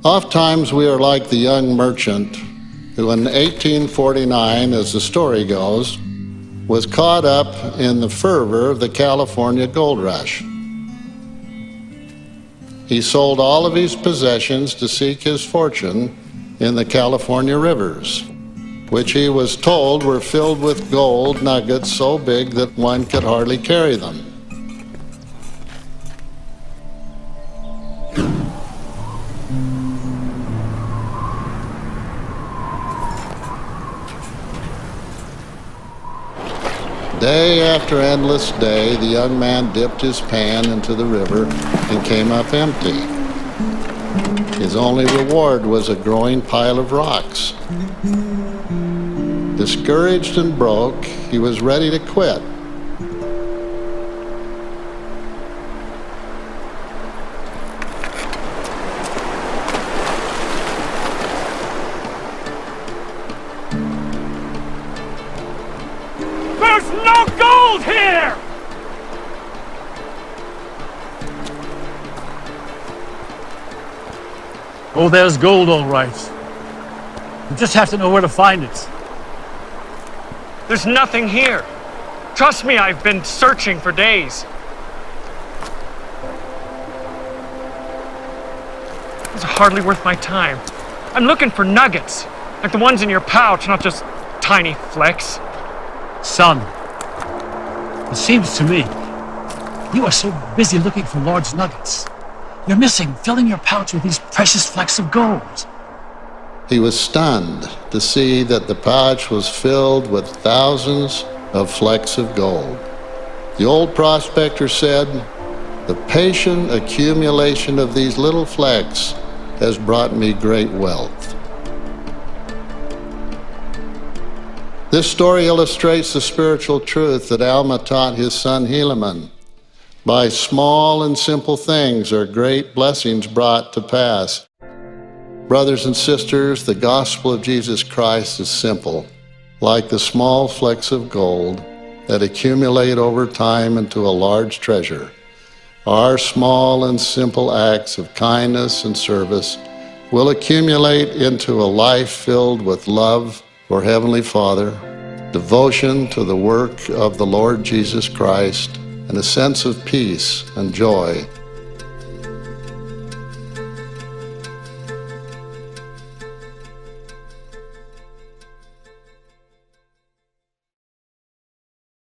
Oftentimes we are like the young merchant who in 1849, as the story goes, was caught up in the fervor of the California gold rush. He sold all of his possessions to seek his fortune in the California rivers, which he was told were filled with gold nuggets so big that one could hardly carry them. Day after endless day, the young man dipped his pan into the river and came up empty. His only reward was a growing pile of rocks. Discouraged and broke, he was ready to quit. There's no gold here! Oh, there's gold, all right. You just have to know where to find it. There's nothing here. Trust me, I've been searching for days. It's hardly worth my time. I'm looking for nuggets, like the ones in your pouch, not just tiny flecks. Son, it seems to me you are so busy looking for large nuggets. You're missing filling your pouch with these precious flecks of gold. He was stunned to see that the pouch was filled with thousands of flecks of gold. The old prospector said, "The patient accumulation of these little flecks has brought me great wealth." This story illustrates the spiritual truth that Alma taught his son Helaman. By small and simple things are great blessings brought to pass. Brothers and sisters, the gospel of Jesus Christ is simple, like the small flecks of gold that accumulate over time into a large treasure. Our small and simple acts of kindness and service will accumulate into a life filled with love for Heavenly Father, devotion to the work of the Lord Jesus Christ, and a sense of peace and joy